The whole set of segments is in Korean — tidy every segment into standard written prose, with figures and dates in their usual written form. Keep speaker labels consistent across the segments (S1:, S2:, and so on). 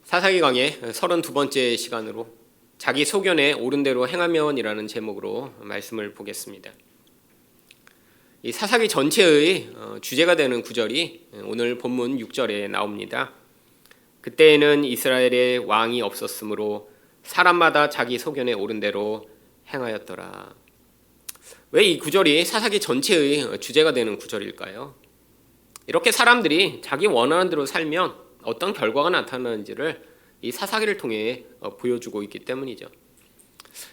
S1: 사사기 강의 32번째 시간으로 자기 소견에 옳은 대로 행하면이라는 제목으로 말씀을 보겠습니다. 이 사사기 전체의 주제가 되는 구절이 오늘 본문 6절에 나옵니다. 그때에는 이스라엘에 왕이 없었으므로 사람마다 자기 소견에 옳은 대로 행하였더라. 왜 이 구절이 사사기 전체의 주제가 되는 구절일까요? 이렇게 사람들이 자기 원하는 대로 살면 어떤 결과가 나타나는지를 이 사사기를 통해 보여주고 있기 때문이죠.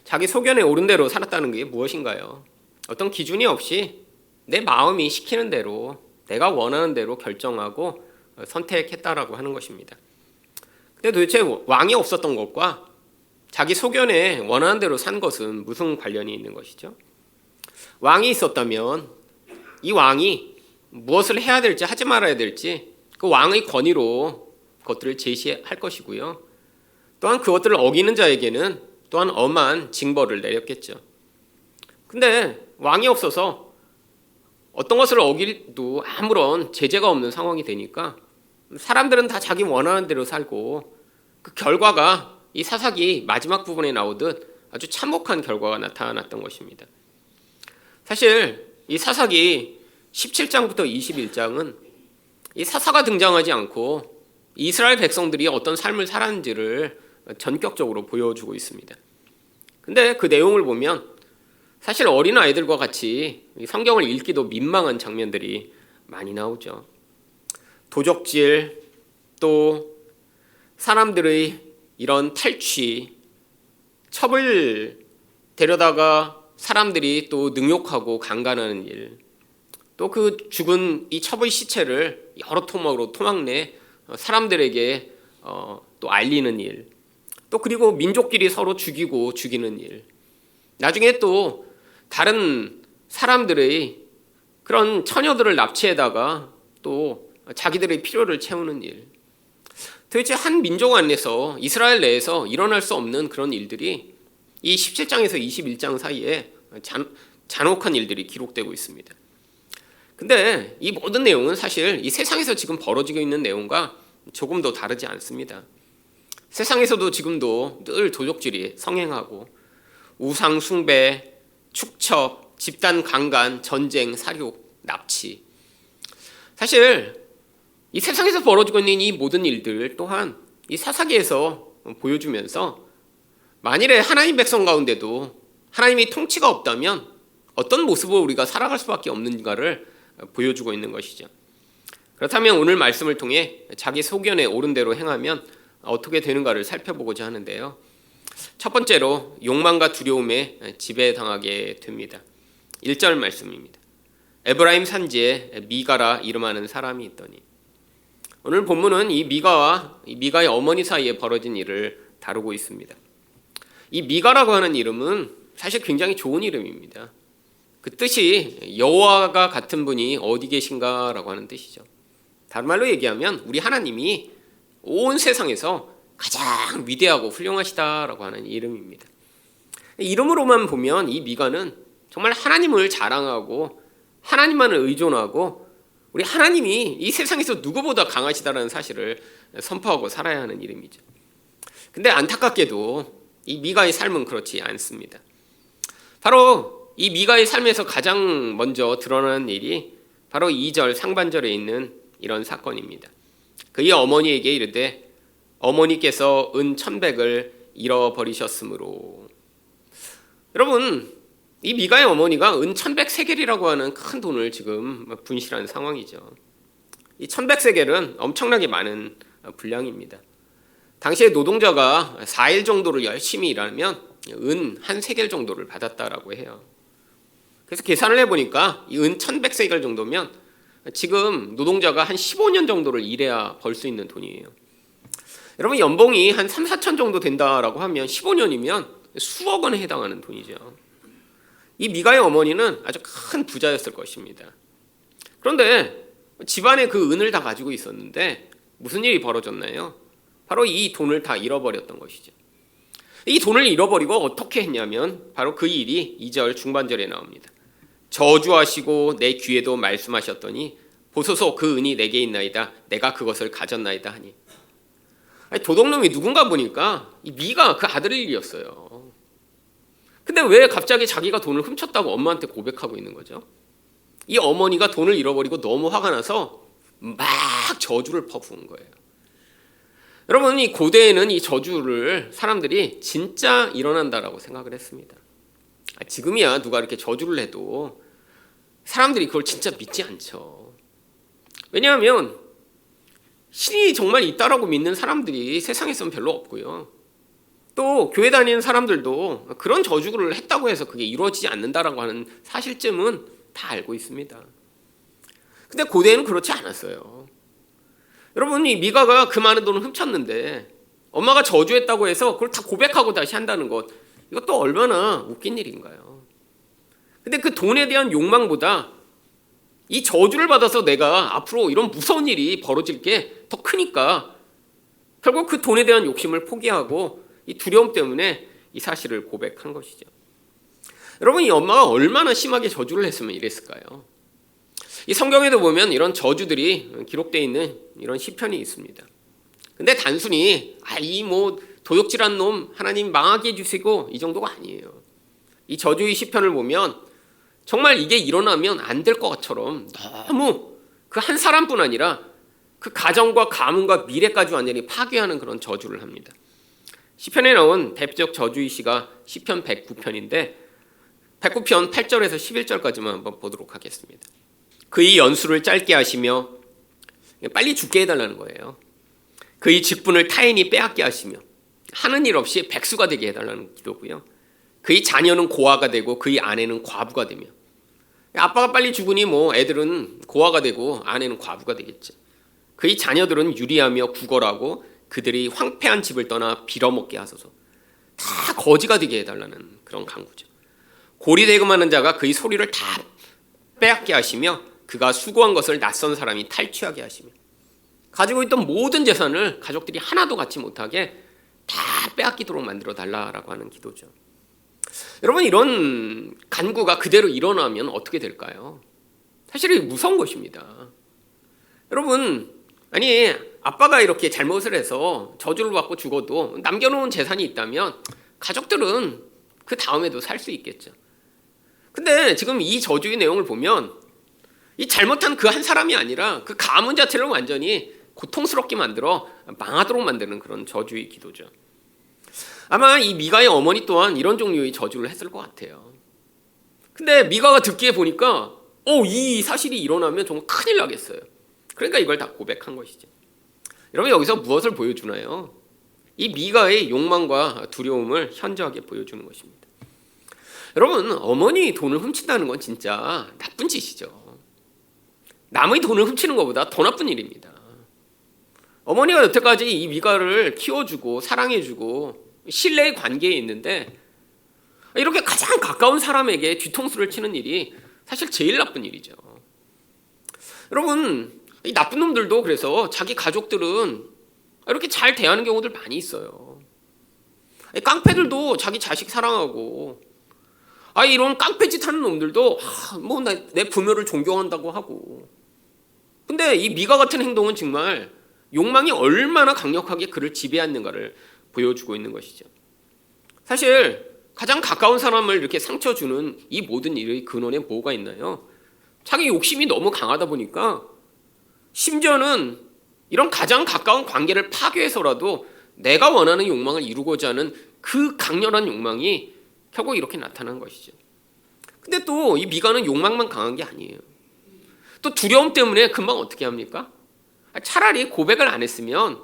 S1: 자기 소견에 옳은 대로 살았다는 게 무엇인가요? 어떤 기준이 없이 내 마음이 시키는 대로, 내가 원하는 대로 결정하고 선택했다라고 하는 것입니다. 근데 도대체 왕이 없었던 것과 자기 소견에 원하는 대로 산 것은 무슨 관련이 있는 것이죠? 왕이 있었다면 이 왕이 무엇을 해야 될지 하지 말아야 될지 그 왕의 권위로 그것들을 제시할 것이고요. 또한 그것들을 어기는 자에게는 또한 엄한 징벌을 내렸겠죠. 근데 왕이 없어서 어떤 것을 어기도 아무런 제재가 없는 상황이 되니까 사람들은 다 자기 원하는 대로 살고 그 결과가 이 사사기 마지막 부분에 나오듯 아주 참혹한 결과가 나타났던 것입니다. 사실 이 사사기 17장부터 21장은 이 사사가 등장하지 않고 이스라엘 백성들이 어떤 삶을 살았는지를 전격적으로 보여주고 있습니다. 근데 그 내용을 보면 사실 어린아이들과 같이 성경을 읽기도 민망한 장면들이 많이 나오죠. 도적질, 또 사람들의 이런 탈취, 첩을 데려다가 사람들이 또 능욕하고 강간하는 일, 또 그 죽은 이 첩의 시체를 여러 토막으로 토막내 사람들에게 또 알리는 일, 또 그리고 민족끼리 서로 죽이고 죽이는 일, 나중에 또 다른 사람들의 그런 처녀들을 납치해다가 또 자기들의 필요를 채우는 일, 도대체 한 민족 안에서 이스라엘 내에서 일어날 수 없는 그런 일들이 이 17장에서 21장 사이에 잔혹한 일들이 기록되고 있습니다. 근데 이 모든 내용은 사실 이 세상에서 지금 벌어지고 있는 내용과 조금도 다르지 않습니다. 세상에서도 지금도 늘 도적질이 성행하고 우상 숭배, 축첩, 집단 강간, 전쟁, 살육, 납치, 사실 이 세상에서 벌어지고 있는 이 모든 일들 또한 이 사사기에서 보여주면서 만일에 하나님 백성 가운데도 하나님의 통치가 없다면 어떤 모습으로 우리가 살아갈 수밖에 없는가를 보여주고 있는 것이죠. 그렇다면 오늘 말씀을 통해 자기 소견에 옳은 대로 행하면 어떻게 되는가를 살펴보고자 하는데요. 첫 번째로 욕망과 두려움에 지배당하게 됩니다. 1절 말씀입니다. 에브라임 산지에 미가라 이름하는 사람이 있더니. 오늘 본문은 이 미가와 이 미가의 어머니 사이에 벌어진 일을 다루고 있습니다. 이 미가라고 하는 이름은 사실 굉장히 좋은 이름입니다. 그 뜻이 여호와가 같은 분이 어디 계신가라고 하는 뜻이죠. 다른 말로 얘기하면 우리 하나님이 온 세상에서 가장 위대하고 훌륭하시다라고 하는 이름입니다. 이름으로만 보면 이 미가는 정말 하나님을 자랑하고 하나님만을 의존하고 우리 하나님이 이 세상에서 누구보다 강하시다라는 사실을 선포하고 살아야 하는 이름이죠. 근데 안타깝게도 이 미가의 삶은 그렇지 않습니다. 바로 이 미가의 삶에서 가장 먼저 드러나는 일이 바로 2절 상반절에 있는 이런 사건입니다. 그의 어머니에게 이르되 어머니께서 은 1,100을 잃어버리셨으므로. 여러분, 이 미가의 어머니가 은 1,100세겔이라고 하는 큰 돈을 지금 분실한 상황이죠. 이 1,100세겔은 엄청나게 많은 분량입니다. 당시에 노동자가 4일 정도를 열심히 일하면 은 1세겔 정도를 받았다라고 해요. 그래서 계산을 해보니까 이 은 1,100세겔 정도면 지금 노동자가 한 15년 정도를 일해야 벌 수 있는 돈이에요. 여러분, 연봉이 한 3, 4천 정도 된다라고 하면 15년이면 수억 원에 해당하는 돈이죠. 이 미가의 어머니는 아주 큰 부자였을 것입니다. 그런데 집안에 그 은을 다 가지고 있었는데 무슨 일이 벌어졌나요? 바로 이 돈을 다 잃어버렸던 것이죠. 이 돈을 잃어버리고 어떻게 했냐면 바로 그 일이 2절 중반절에 나옵니다. 저주하시고 내 귀에도 말씀하셨더니 보소서 그 은이 내게 있나이다. 내가 그것을 가졌나이다 하니. 아니, 도둑놈이 누군가 보니까 이 미가 그 아들이었어요. 근데 왜 갑자기 자기가 돈을 훔쳤다고 엄마한테 고백하고 있는 거죠? 이 어머니가 돈을 잃어버리고 너무 화가 나서 막 저주를 퍼부은 거예요. 여러분, 이 고대에는 이 저주를 사람들이 진짜 일어난다라고 생각을 했습니다. 지금이야 누가 이렇게 저주를 해도 사람들이 그걸 진짜 믿지 않죠. 왜냐하면 신이 정말 있다라고 믿는 사람들이 세상에서는 별로 없고요. 또 교회 다니는 사람들도 그런 저주를 했다고 해서 그게 이루어지지 않는다라고 하는 사실쯤은 다 알고 있습니다. 근데 고대에는 그렇지 않았어요. 여러분, 이 미가가 그 많은 돈을 훔쳤는데 엄마가 저주했다고 해서 그걸 다 고백하고 다시 한다는 것, 이것도 얼마나 웃긴 일인가요? 근데 그 돈에 대한 욕망보다 이 저주를 받아서 내가 앞으로 이런 무서운 일이 벌어질 게 더 크니까 결국 그 돈에 대한 욕심을 포기하고 이 두려움 때문에 이 사실을 고백한 것이죠. 여러분, 이 엄마가 얼마나 심하게 저주를 했으면 이랬을까요? 이 성경에도 보면 이런 저주들이 기록되어 있는 이런 시편이 있습니다. 근데 단순히 이 도둑질한 놈 하나님 망하게 해주시고 이 정도가 아니에요. 이 저주의 시편을 보면 정말 이게 일어나면 안 될 것처럼 너무 그 한 사람뿐 아니라 그 가정과 가문과 미래까지 완전히 파괴하는 그런 저주를 합니다. 시편에 나온 대표적 저주의 시가 시편 109편인데 109편 8절에서 11절까지만 한번 보도록 하겠습니다. 그의 연수를 짧게 하시며 빨리 죽게 해달라는 거예요. 그의 직분을 타인이 빼앗게 하시며 하는 일 없이 백수가 되게 해달라는 기도고요. 그의 자녀는 고아가 되고 그의 아내는 과부가 되며, 아빠가 빨리 죽으니 애들은 고아가 되고 아내는 과부가 되겠죠. 그의 자녀들은 유리하며 구걸하고 그들이 황폐한 집을 떠나 빌어먹게 하소서. 다 거지가 되게 해달라는 그런 간구죠. 고리대금하는 자가 그의 소리를 다 빼앗게 하시며 그가 수고한 것을 낯선 사람이 탈취하게 하시며 가지고 있던 모든 재산을 가족들이 하나도 갖지 못하게 다 빼앗기도록 만들어 달라라고 하는 기도죠. 여러분, 이런 간구가 그대로 일어나면 어떻게 될까요? 사실 무서운 것입니다. 여러분, 아니 아빠가 이렇게 잘못을 해서 저주를 받고 죽어도 남겨놓은 재산이 있다면 가족들은 그 다음에도 살 수 있겠죠. 근데 지금 이 저주의 내용을 보면 이 잘못한 그 한 사람이 아니라 그 가문 자체를 완전히 고통스럽게 만들어 망하도록 만드는 그런 저주의 기도죠. 아마 이 미가의 어머니 또한 이런 종류의 저주를 했을 것 같아요. 근데 미가가 듣기에 보니까 이 사실이 일어나면 정말 큰일 나겠어요. 그러니까 이걸 다 고백한 것이죠. 여러분, 여기서 무엇을 보여주나요? 이 미가의 욕망과 두려움을 현저하게 보여주는 것입니다. 여러분, 어머니 돈을 훔친다는 건 진짜 나쁜 짓이죠. 남의 돈을 훔치는 것보다 더 나쁜 일입니다. 어머니가 여태까지 이 미가를 키워주고 사랑해주고 신뢰의 관계에 있는데 이렇게 가장 가까운 사람에게 뒤통수를 치는 일이 사실 제일 나쁜 일이죠. 여러분, 이 나쁜 놈들도 그래서 자기 가족들은 이렇게 잘 대하는 경우들 많이 있어요. 깡패들도 자기 자식 사랑하고, 이런 깡패짓 하는 놈들도 내 부모를 존경한다고 하고. 근데 이 미가 같은 행동은 정말 욕망이 얼마나 강력하게 그를 지배하는가를 보여주고 있는 것이죠. 사실 가장 가까운 사람을 이렇게 상처 주는 이 모든 일의 근원에 뭐가 있나요? 자기 욕심이 너무 강하다 보니까 심지어는 이런 가장 가까운 관계를 파괴해서라도 내가 원하는 욕망을 이루고자 하는 그 강렬한 욕망이 결국 이렇게 나타난 것이죠. 근데 또 이 미가는 욕망만 강한 게 아니에요. 또 두려움 때문에 금방 어떻게 합니까? 차라리 고백을 안 했으면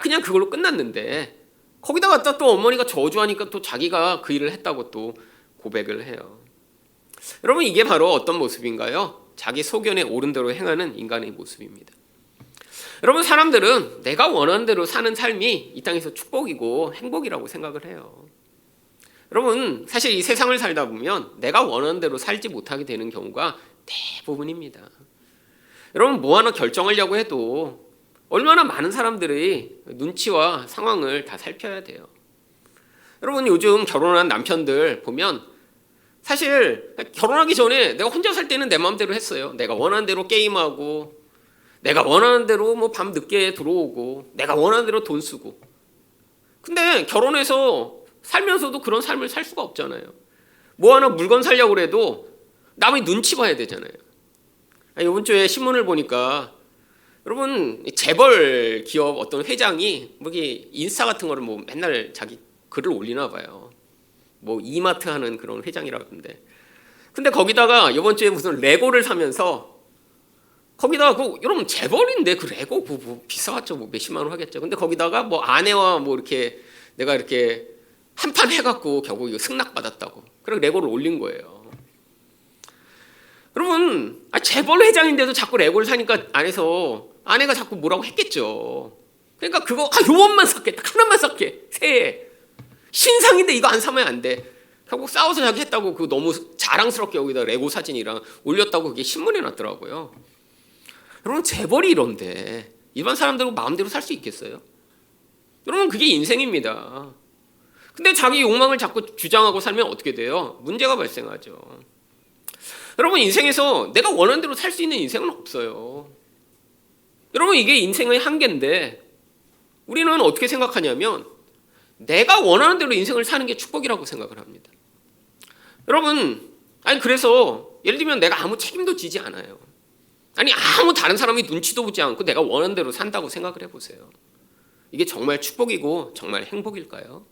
S1: 그냥 그걸로 끝났는데 거기다 갖다 또 어머니가 저주하니까 또 자기가 그 일을 했다고 또 고백을 해요. 여러분, 이게 바로 어떤 모습인가요? 자기 소견에 옳은 대로 행하는 인간의 모습입니다. 여러분, 사람들은 내가 원하는 대로 사는 삶이 이 땅에서 축복이고 행복이라고 생각을 해요. 여러분, 사실 이 세상을 살다 보면 내가 원하는 대로 살지 못하게 되는 경우가 대부분입니다. 여러분, 뭐 하나 결정하려고 해도 얼마나 많은 사람들의 눈치와 상황을 다 살펴야 돼요. 여러분, 요즘 결혼한 남편들 보면 사실 결혼하기 전에 내가 혼자 살 때는 내 마음대로 했어요. 내가 원하는 대로 게임하고 내가 원하는 대로 뭐 밤 늦게 들어오고 내가 원하는 대로 돈 쓰고. 근데 결혼해서 살면서도 그런 삶을 살 수가 없잖아요. 뭐 하나 물건 살려고 그래도 남의 눈치 봐야 되잖아요. 이번 주에 신문을 보니까 여러분 재벌 기업 어떤 회장이 뭐 인스타 같은 거를 뭐 맨날 자기 글을 올리나 봐요. 뭐 이마트 하는 그런 회장이라던데. 근데 거기다가 이번 주에 무슨 레고를 사면서 거기다가 여러분 재벌인데 그 레고 뭐 비싸겠죠. 뭐 몇십만 원 하겠죠. 근데 거기다가 뭐 아내와 뭐 이렇게 내가 이렇게 한판 해갖고 결국 이거 승낙 받았다고. 그래서 레고를 올린 거예요. 여러분 재벌 회장인데도 자꾸 레고를 사니까 안에서 아내가 자꾸 뭐라고 했겠죠. 그러니까 그거 요것만 샀게, 딱 하나만 샀게 새해 신상인데 이거 안 사면 안 돼. 결국 싸워서 자기 했다고 그거 너무 자랑스럽게 여기다 레고 사진이랑 올렸다고 그게 신문에 났더라고요. 여러분 재벌이 이런데 일반 사람들은 마음대로 살 수 있겠어요? 여러분 그게 인생입니다. 근데 자기 욕망을 자꾸 주장하고 살면 어떻게 돼요? 문제가 발생하죠. 여러분 인생에서 내가 원하는 대로 살 수 있는 인생은 없어요. 여러분 이게 인생의 한계인데 우리는 어떻게 생각하냐면 내가 원하는 대로 인생을 사는 게 축복이라고 생각을 합니다. 여러분 그래서 예를 들면 내가 아무 책임도 지지 않아요. 아무 다른 사람이 눈치도 보지 않고 내가 원하는 대로 산다고 생각을 해보세요. 이게 정말 축복이고 정말 행복일까요?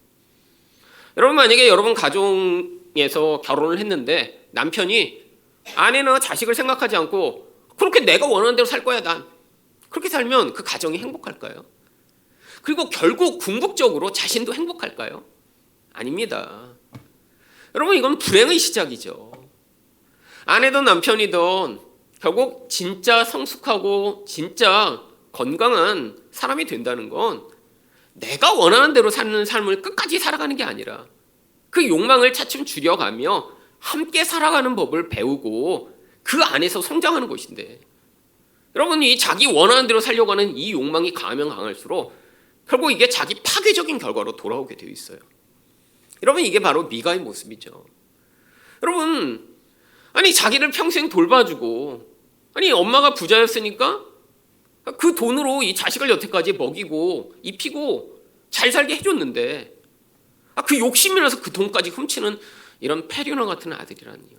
S1: 여러분 만약에 여러분 가정에서 결혼을 했는데 남편이 아내나 자식을 생각하지 않고 그렇게 내가 원하는 대로 살 거야 난 그렇게 살면 그 가정이 행복할까요? 그리고 결국 궁극적으로 자신도 행복할까요? 아닙니다. 여러분 이건 불행의 시작이죠. 아내든 남편이든 결국 진짜 성숙하고 진짜 건강한 사람이 된다는 건 내가 원하는 대로 사는 삶을 끝까지 살아가는 게 아니라 그 욕망을 차츰 줄여가며 함께 살아가는 법을 배우고 그 안에서 성장하는 것인데 여러분 이 자기 원하는 대로 살려고 하는 이 욕망이 강하면 강할수록 결국 이게 자기 파괴적인 결과로 돌아오게 되어 있어요. 여러분 이게 바로 미가의 모습이죠. 여러분 자기를 평생 돌봐주고 엄마가 부자였으니까 그 돈으로 이 자식을 여태까지 먹이고 입히고 잘 살게 해줬는데 그 욕심이 나서 그 돈까지 훔치는 이런 페류나 같은 아들이라니요.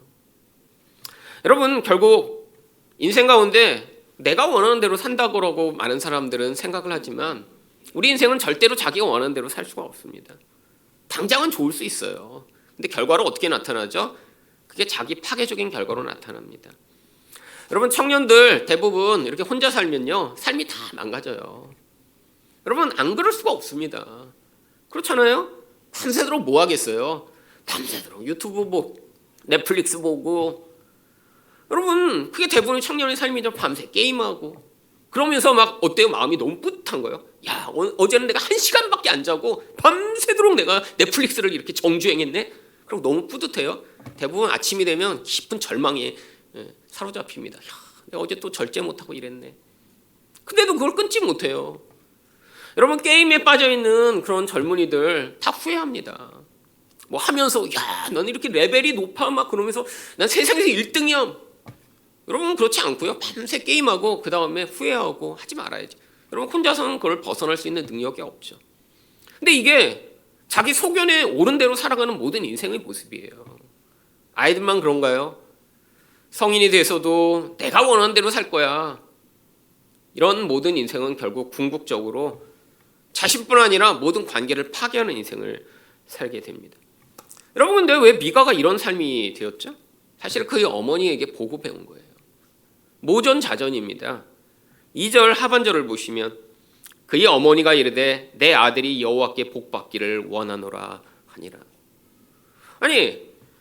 S1: 여러분 결국 인생 가운데 내가 원하는 대로 산다고 많은 사람들은 생각을 하지만 우리 인생은 절대로 자기가 원하는 대로 살 수가 없습니다. 당장은 좋을 수 있어요. 근데 결과로 어떻게 나타나죠? 그게 자기 파괴적인 결과로 나타납니다. 여러분 청년들 대부분 이렇게 혼자 살면요 삶이 다 망가져요. 여러분 안 그럴 수가 없습니다. 그렇잖아요? 밤새도록 뭐 하겠어요? 밤새도록 유튜브 보고 넷플릭스 보고 여러분 그게 대부분의 청년의 삶이죠. 밤새 게임하고 그러면서 막 어때요? 마음이 너무 뿌듯한 거예요. 야 어제는 내가 1시간밖에 안 자고 밤새도록 내가 넷플릭스를 이렇게 정주행했네. 그럼 너무 뿌듯해요. 대부분 아침이 되면 깊은 절망에 사로잡힙니다. 야, 내가 어제 또 절제 못하고 이랬네. 근데도 그걸 끊지 못해요. 여러분 게임에 빠져있는 그런 젊은이들 다 후회합니다. 뭐 하면서 야 넌 이렇게 레벨이 높아 막 그러면서 난 세상에서 1등이야. 여러분 그렇지 않고요. 밤새 게임하고 그 다음에 후회하고 하지 말아야지. 여러분 혼자서는 그걸 벗어날 수 있는 능력이 없죠. 근데 이게 자기 소견에 옳은 대로 살아가는 모든 인생의 모습이에요. 아이들만 그런가요? 성인이 돼서도 내가 원하는 대로 살 거야. 이런 모든 인생은 결국 궁극적으로 자신뿐 아니라 모든 관계를 파괴하는 인생을 살게 됩니다. 여러분 근데 왜 미가가 이런 삶이 되었죠? 사실 그의 어머니에게 보고 배운 거예요. 모전자전입니다. 2절 하반절을 보시면 그의 어머니가 이르되 내 아들이 여호와께 복받기를 원하노라 하니라.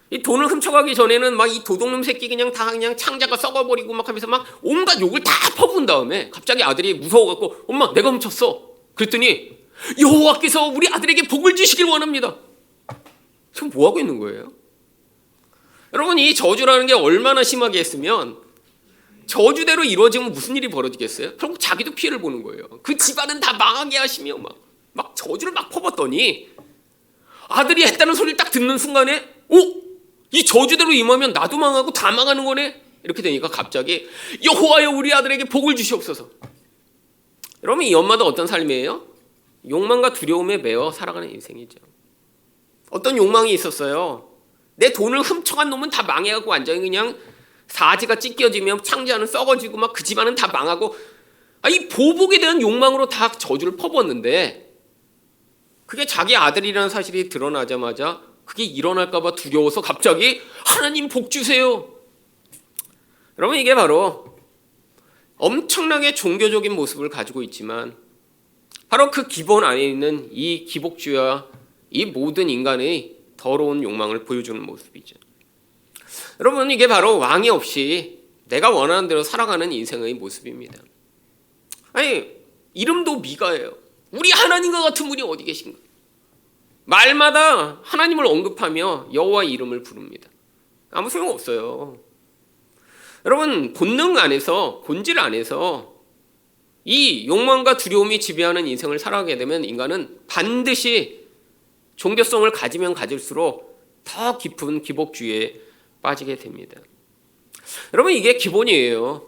S1: 이 돈을 훔쳐가기 전에는 막 이 도둑놈 새끼 그냥 창자가 썩어버리고 막 하면서 막 온갖 욕을 다 퍼부은 다음에 갑자기 아들이 무서워갖고 엄마 내가 훔쳤어. 그랬더니 여호와께서 우리 아들에게 복을 주시길 원합니다. 지금 뭐 하고 있는 거예요? 여러분 이 저주라는 게 얼마나 심하게 했으면 저주대로 이루어지면 무슨 일이 벌어지겠어요? 결국 자기도 피해를 보는 거예요. 그 집안은 다 망하게 하시며 막 저주를 막 퍼붓더니 아들이 했다는 소리를 딱 듣는 순간에 이 저주대로 임하면 나도 망하고 다 망하는 거네. 이렇게 되니까 갑자기 여호와여 우리 아들에게 복을 주시옵소서. 여러분 이 엄마도 어떤 삶이에요? 욕망과 두려움에 매여 살아가는 인생이죠. 어떤 욕망이 있었어요. 내 돈을 훔쳐간 놈은 다 망해갖고 완전히 그냥 사지가 찢겨지며 창자는 썩어지고 막 그 집안은 다 망하고 이 보복에 대한 욕망으로 다 저주를 퍼붓는데 그게 자기 아들이라는 사실이 드러나자마자 그게 일어날까 봐 두려워서 갑자기 하나님 복 주세요. 여러분 이게 바로 엄청나게 종교적인 모습을 가지고 있지만 바로 그 기본 안에 있는 이 기복주의와 이 모든 인간의 더러운 욕망을 보여주는 모습이죠. 여러분 이게 바로 왕이 없이 내가 원하는 대로 살아가는 인생의 모습입니다. 아니 이름도 미가예요. 우리 하나님과 같은 분이 어디 계신가? 말마다 하나님을 언급하며 여호와의 이름을 부릅니다. 아무 소용없어요. 여러분 본능 안에서 본질 안에서 이 욕망과 두려움이 지배하는 인생을 살아가게 되면 인간은 반드시 종교성을 가지면 가질수록 더 깊은 기복주의에 빠지게 됩니다. 여러분 이게 기본이에요.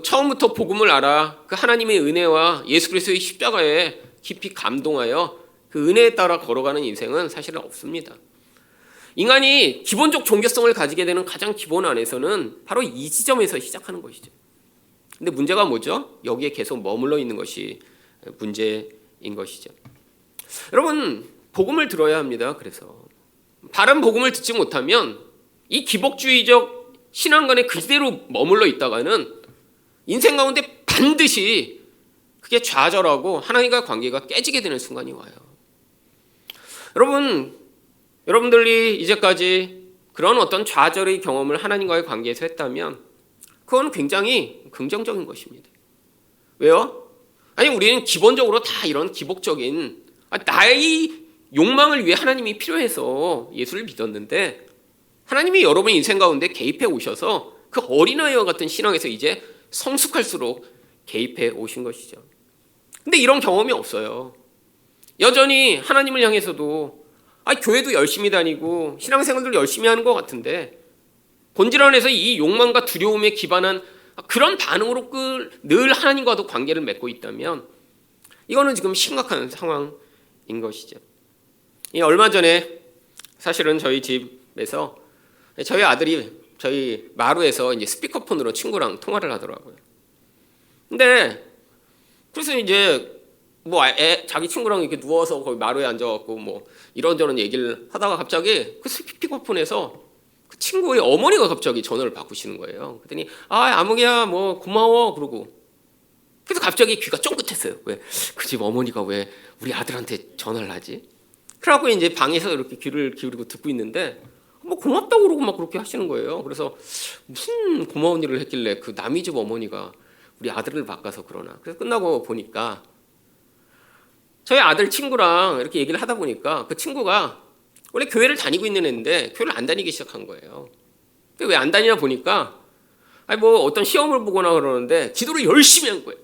S1: 처음부터 복음을 알아 그 하나님의 은혜와 예수 그리스도의 십자가에 깊이 감동하여 그 은혜에 따라 걸어가는 인생은 사실은 없습니다. 인간이 기본적 종교성을 가지게 되는 가장 기본 안에서는 바로 이 지점에서 시작하는 것이죠. 근데 문제가 뭐죠? 여기에 계속 머물러 있는 것이 문제인 것이죠. 여러분 복음을 들어야 합니다. 그래서 바른 복음을 듣지 못하면 이 기복주의적 신앙관에 그대로 머물러 있다가는 인생 가운데 반드시 그게 좌절하고 하나님과 관계가 깨지게 되는 순간이 와요. 여러분들이 이제까지 그런 어떤 좌절의 경험을 하나님과의 관계에서 했다면 그건 굉장히 긍정적인 것입니다. 왜요? 아니 우리는 기본적으로 다 이런 기복적인 나의 욕망을 위해 하나님이 필요해서 예수를 믿었는데 하나님이 여러분 인생 가운데 개입해 오셔서 그 어린아이와 같은 신앙에서 이제 성숙할수록 개입해 오신 것이죠. 근데 이런 경험이 없어요. 여전히 하나님을 향해서도 교회도 열심히 다니고 신앙생활도 열심히 하는 것 같은데 본질 안에서 이 욕망과 두려움에 기반한 그런 반응으로 늘 하나님과도 관계를 맺고 있다면 이거는 지금 심각한 상황인 것이죠. 얼마 전에 사실은 저희 집에서 저희 아들이 저희 마루에서 이제 스피커폰으로 친구랑 통화를 하더라고요. 근데 그래서 이제 자기 친구랑 이렇게 누워서 거기 마루에 앉아갖고 이런저런 얘기를 하다가 갑자기 그 스피커폰에서 그 친구의 어머니가 갑자기 전화를 바꾸시는 거예요. 그랬더니 아무개야 고마워 그러고 그래서 갑자기 귀가 쫑긋했어요. 왜 그 집 어머니가 왜 우리 아들한테 전화를 하지? 그래갖고 이제 방에서 이렇게 귀를 기울이고 듣고 있는데 고맙다고 그러고 막 그렇게 하시는 거예요. 그래서 무슨 고마운 일을 했길래 그 남의 집 어머니가 우리 아들을 바꿔서 그러나. 그래서 끝나고 보니까 저희 아들 친구랑 이렇게 얘기를 하다 보니까 그 친구가 원래 교회를 다니고 있는 애인데 교회를 안 다니기 시작한 거예요. 왜 안 다니나 보니까 어떤 시험을 보거나 그러는데 기도를 열심히 한 거예요.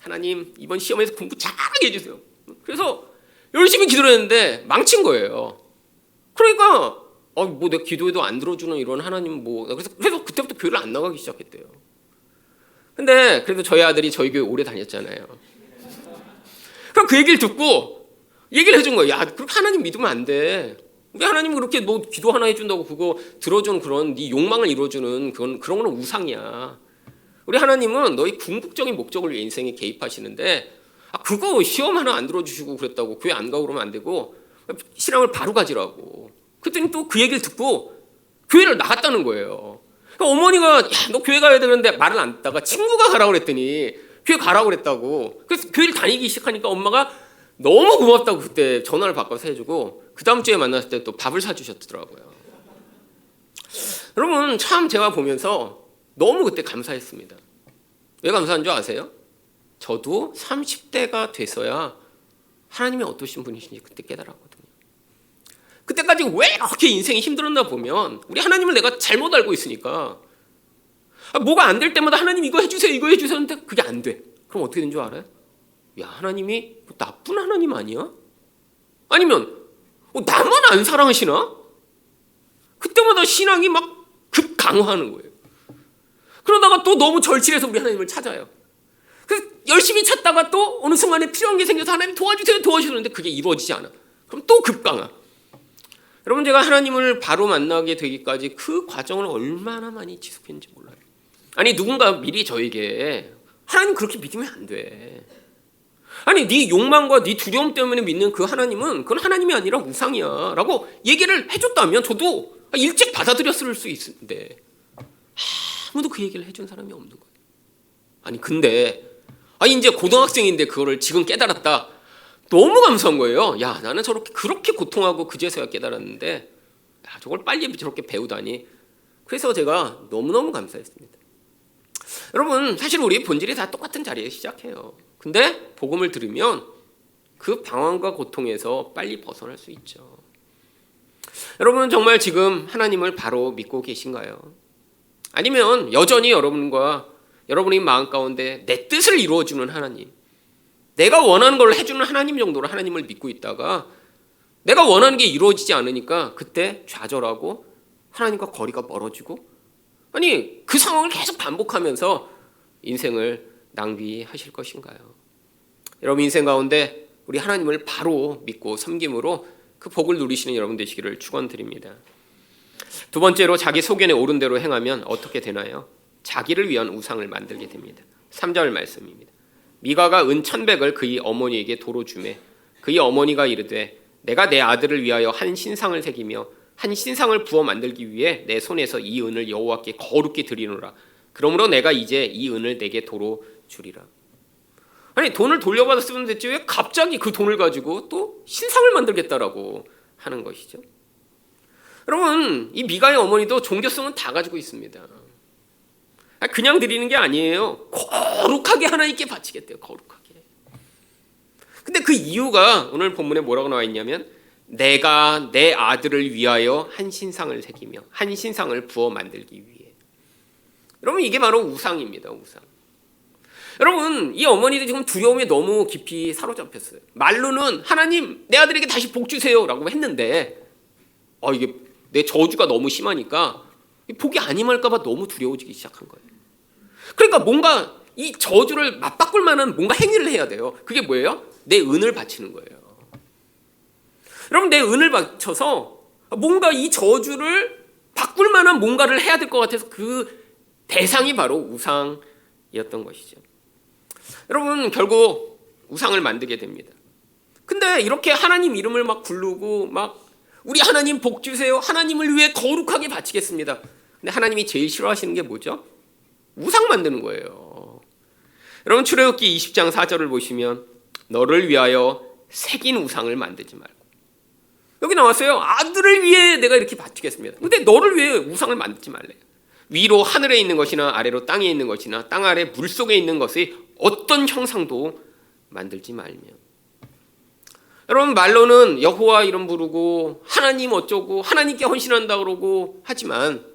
S1: 하나님 이번 시험에서 공부 잘하게 해주세요. 그래서 열심히 기도를 했는데 망친 거예요. 그러니까 내가 기도해도 안 들어주는 이런 하나님 그래서 그때부터 교회를 안 나가기 시작했대요. 근데 그래도 저희 아들이 저희 교회 오래 다녔잖아요. 그럼 그 얘기를 듣고 얘기를 해준 거예요. 그렇게 하나님 믿으면 안 돼. 우리 하나님은 그렇게 기도 하나 해준다고 그거 들어주는 그런 네 욕망을 이루어주는 그런 거는 우상이야. 우리 하나님은 너희 궁극적인 목적을 위해 인생에 개입하시는데 그거 시험 하나 안 들어주시고 그랬다고 교회 안 가고 그러면 안 되고 신앙을 바로 가지라고. 그랬더니 또 그 얘기를 듣고 교회를 나갔다는 거예요. 그러니까 어머니가 너 교회 가야 되는데 말을 안 듣다가 친구가 가라고 그랬더니 교회 가라고 그랬다고. 그래서 교회를 다니기 시작하니까 엄마가 너무 고맙다고 그때 전화를 바꿔서 해주고 그 다음 주에 만났을 때 또 밥을 사주셨더라고요. 여러분 참 제가 보면서 너무 그때 감사했습니다. 왜 감사한 줄 아세요? 저도 30대가 돼서야 하나님이 어떠신 분이신지 그때 깨달았거든요. 그때까지 왜 이렇게 인생이 힘들었나 보면 우리 하나님을 내가 잘못 알고 있으니까 뭐가 안 될 때마다 하나님 이거 해주세요 이거 해주세요 하는데 그게 안 돼. 그럼 어떻게 된 줄 알아요? 야 하나님이 나쁜 하나님 아니야? 아니면 나만 안 사랑하시나? 그때마다 신앙이 막 급 강화하는 거예요. 그러다가 또 너무 절실해서 우리 하나님을 찾아요. 그래서 열심히 찾다가 또 어느 순간에 필요한 게 생겨서 하나님 도와주세요 도와주시는데 그게 이루어지지 않아. 그럼 또 급강하. 여러분 제가 하나님을 바로 만나게 되기까지 그 과정을 얼마나 많이 지속했는지 몰라요. 아니 누군가 미리 저에게 하나님 그렇게 믿으면 안 돼. 아니 네 욕망과 네 두려움 때문에 믿는 그 하나님은 그건 하나님이 아니라 우상이야 라고 얘기를 해줬다면 저도 일찍 받아들였을 수 있는데 아무도 그 얘기를 해준 사람이 없는 거예요. 아니 근데 이제 고등학생인데 그거를 지금 깨달았다. 너무 감사한 거예요. 야 나는 그렇게 고통하고 그제서야 깨달았는데 야, 저걸 빨리 저렇게 배우다니. 그래서 제가 너무너무 감사했습니다. 여러분 사실 우리 본질이 다 똑같은 자리에 시작해요. 근데 복음을 들으면 그 방황과 고통에서 빨리 벗어날 수 있죠. 여러분 정말 지금 하나님을 바로 믿고 계신가요? 아니면 여전히 여러분의 마음 가운데 내 뜻을 이루어주는 하나님, 내가 원하는 걸 해주는 하나님 정도로 하나님을 믿고 있다가 내가 원하는 게 이루어지지 않으니까 그때 좌절하고 하나님과 거리가 멀어지고 그 상황을 계속 반복하면서 인생을 낭비하실 것인가요? 여러분 인생 가운데 우리 하나님을 바로 믿고 섬김으로 그 복을 누리시는 여러분 되시기를 축원드립니다. 두 번째로 자기 소견에 옳은 대로 행하면 어떻게 되나요? 자기를 위한 우상을 만들게 됩니다. 3절 말씀입니다. 미가가 은 1,100을 그의 어머니에게 도로 주매 그의 어머니가 이르되 내가 내 아들을 위하여 한 신상을 새기며 한 신상을 부어 만들기 위해 내 손에서 이 은을 여호와께 거룩히 드리노라. 그러므로 내가 이제 이 은을 내게 도로 주리라. 아니 돈을 돌려받아 쓰면 됐지 왜 갑자기 그 돈을 가지고 또 신상을 만들겠다라고 하는 것이죠. 여러분 이 미가의 어머니도 종교성은 다 가지고 있습니다. 그냥 드리는 게 아니에요. 거룩하게 하나님께 바치겠대요. 거룩하게. 근데 그 이유가 오늘 본문에 뭐라고 나와 있냐면 내가 내 아들을 위하여 한 신상을 새기며 한 신상을 부어 만들기 위해. 여러분 이게 바로 우상입니다. 우상. 여러분 이 어머니도 지금 두려움에 너무 깊이 사로잡혔어요. 말로는 하나님 내 아들에게 다시 복 주세요 라고 했는데 이게 내 저주가 너무 심하니까 복이 안 임할까 봐 너무 두려워지기 시작한 거예요. 그러니까 뭔가 이 저주를 맞바꿀 만한 뭔가 행위를 해야 돼요. 그게 뭐예요? 내 은을 바치는 거예요. 여러분 내 은을 바쳐서 뭔가 이 저주를 바꿀 만한 뭔가를 해야 될 것 같아서 그 대상이 바로 우상이었던 것이죠. 여러분 결국 우상을 만들게 됩니다. 근데 이렇게 하나님 이름을 막 부르고 막 우리 하나님 복 주세요. 하나님을 위해 거룩하게 바치겠습니다. 근데 하나님이 제일 싫어하시는 게 뭐죠? 우상 만드는 거예요. 여러분 출애굽기 20장 4절을 보시면 너를 위하여 새긴 우상을 만들지 말고 여기 나왔어요. 아들을 위해 내가 이렇게 바치겠습니다. 근데 너를 위해 우상을 만들지 말래요. 위로 하늘에 있는 것이나 아래로 땅에 있는 것이나 땅 아래 물속에 있는 것의 어떤 형상도 만들지 말며. 여러분 말로는 여호와 이름 부르고 하나님 어쩌고 하나님께 헌신한다 그러고 하지만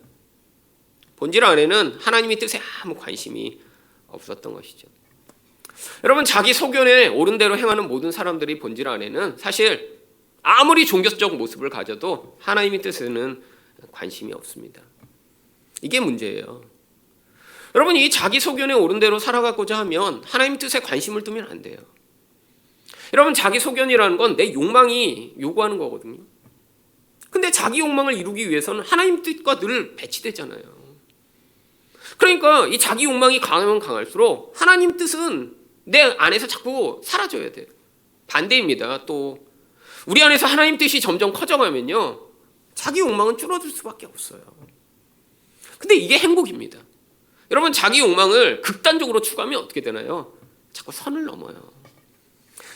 S1: 본질 안에는 하나님의 뜻에 아무 관심이 없었던 것이죠. 여러분 자기 소견에 옳은 대로 행하는 모든 사람들이 본질 안에는 사실 아무리 종교적 모습을 가져도 하나님의 뜻에는 관심이 없습니다. 이게 문제예요. 여러분 이 자기 소견에 옳은 대로 살아가고자 하면 하나님 뜻에 관심을 두면 안 돼요. 여러분 자기 소견이라는 건 내 욕망이 요구하는 거거든요. 근데 자기 욕망을 이루기 위해서는 하나님 뜻과 늘 배치되잖아요. 그러니까 이 자기 욕망이 강하면 강할수록 하나님 뜻은 내 안에서 자꾸 사라져야 돼요. 반대입니다. 또 우리 안에서 하나님 뜻이 점점 커져가면요 자기 욕망은 줄어들 수밖에 없어요. 근데 이게 행복입니다. 여러분 자기 욕망을 극단적으로 추구하면 어떻게 되나요? 자꾸 선을 넘어요.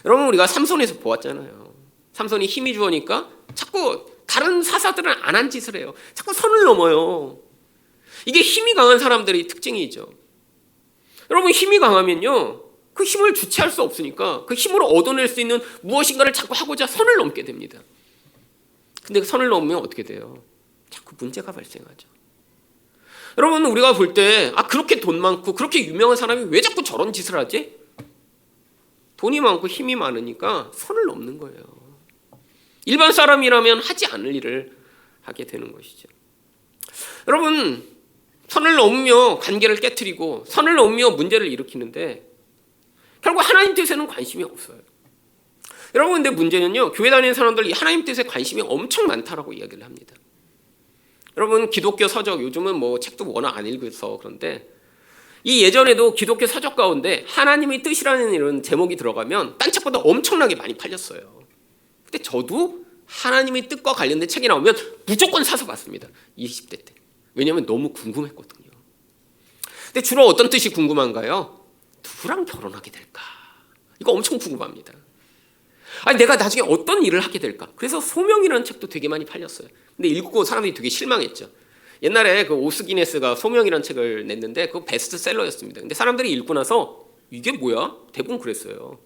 S1: 여러분 우리가 삼손에서 보았잖아요. 삼손이 힘이 좋으니까 자꾸 다른 사사들은 안 한 짓을 해요. 자꾸 선을 넘어요. 이게 힘이 강한 사람들의 특징이죠. 여러분 힘이 강하면요 그 힘을 주체할 수 없으니까 그 힘으로 얻어낼 수 있는 무엇인가를 자꾸 하고자 선을 넘게 됩니다. 근데 그 선을 넘으면 어떻게 돼요? 자꾸 문제가 발생하죠. 여러분 우리가 볼 때 그렇게 돈 많고 그렇게 유명한 사람이 왜 자꾸 저런 짓을 하지? 돈이 많고 힘이 많으니까 선을 넘는 거예요. 일반 사람이라면 하지 않을 일을 하게 되는 것이죠. 여러분 선을 넘으며 관계를 깨트리고 선을 넘으며 문제를 일으키는데 결국 하나님 뜻에는 관심이 없어요. 여러분, 근데 문제는요, 교회 다니는 사람들 이 하나님 뜻에 관심이 엄청 많다라고 이야기를 합니다. 여러분, 기독교 서적, 요즘은 뭐 책도 워낙 안 읽어서 그런데 이 예전에도 기독교 서적 가운데 하나님의 뜻이라는 이런 제목이 들어가면 딴 책보다 엄청나게 많이 팔렸어요. 근데 저도 하나님의 뜻과 관련된 책이 나오면 무조건 사서 봤습니다. 20대 때. 왜냐하면 너무 궁금했거든요. 근데 주로 어떤 뜻이 궁금한가요? 누구랑 결혼하게 될까? 이거 엄청 궁금합니다. 아니, 내가 나중에 어떤 일을 하게 될까? 그래서 소명이라는 책도 되게 많이 팔렸어요. 근데 읽고 사람들이 되게 실망했죠. 옛날에 그 오스 기네스가 소명이라는 책을 냈는데 그거 베스트셀러였습니다. 근데 사람들이 읽고 나서 이게 뭐야? 대부분 그랬어요.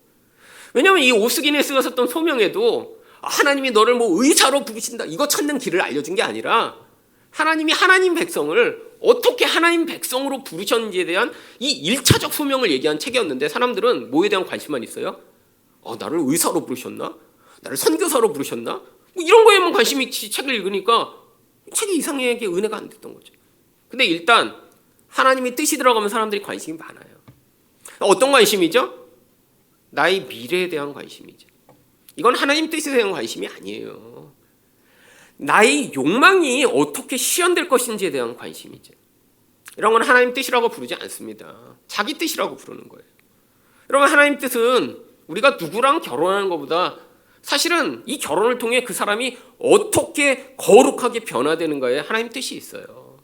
S1: 왜냐하면 이 오스 기네스가 썼던 소명에도 하나님이 너를 뭐 의사로 부르신다 이거 찾는 길을 알려준 게 아니라 하나님이 하나님 백성을 어떻게 하나님 백성으로 부르셨는지에 대한 이 1차적 소명을 얘기한 책이었는데 사람들은 뭐에 대한 관심만 있어요? 나를 의사로 부르셨나? 나를 선교사로 부르셨나? 뭐 이런 거에만 관심이 있지. 책을 읽으니까 책이 이상하게 은혜가 안 됐던 거죠. 근데 일단 하나님의 뜻이 들어가면 사람들이 관심이 많아요. 어떤 관심이죠? 나의 미래에 대한 관심이죠. 이건 하나님 뜻에 대한 관심이 아니에요. 나의 욕망이 어떻게 실현될 것인지에 대한 관심이죠. 이런 건 하나님 뜻이라고 부르지 않습니다. 자기 뜻이라고 부르는 거예요. 여러분, 하나님 뜻은 우리가 누구랑 결혼하는 것보다 사실은 이 결혼을 통해 그 사람이 어떻게 거룩하게 변화되는가에 하나님 뜻이 있어요.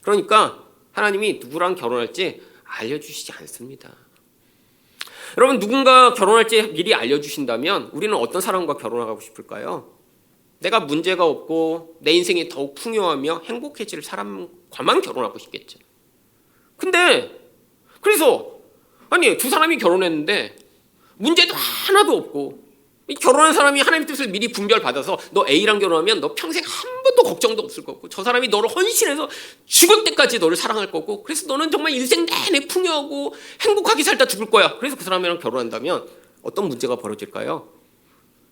S1: 그러니까 하나님이 누구랑 결혼할지 알려주시지 않습니다. 여러분, 누군가 결혼할지 미리 알려주신다면 우리는 어떤 사람과 결혼하고 싶을까요? 내가 문제가 없고 내 인생이 더욱 풍요하며 행복해질 사람과만 결혼하고 싶겠죠. 근데 그래서 아니, 두 사람이 결혼했는데 문제도 하나도 없고 이 결혼한 사람이 하나님 뜻을 미리 분별받아서 너 A랑 결혼하면 너 평생 한 번도 걱정도 없을 거고 저 사람이 너를 헌신해서 죽을 때까지 너를 사랑할 거고 그래서 너는 정말 인생 내내 풍요하고 행복하게 살다 죽을 거야. 그래서 그 사람이랑 결혼한다면 어떤 문제가 벌어질까요?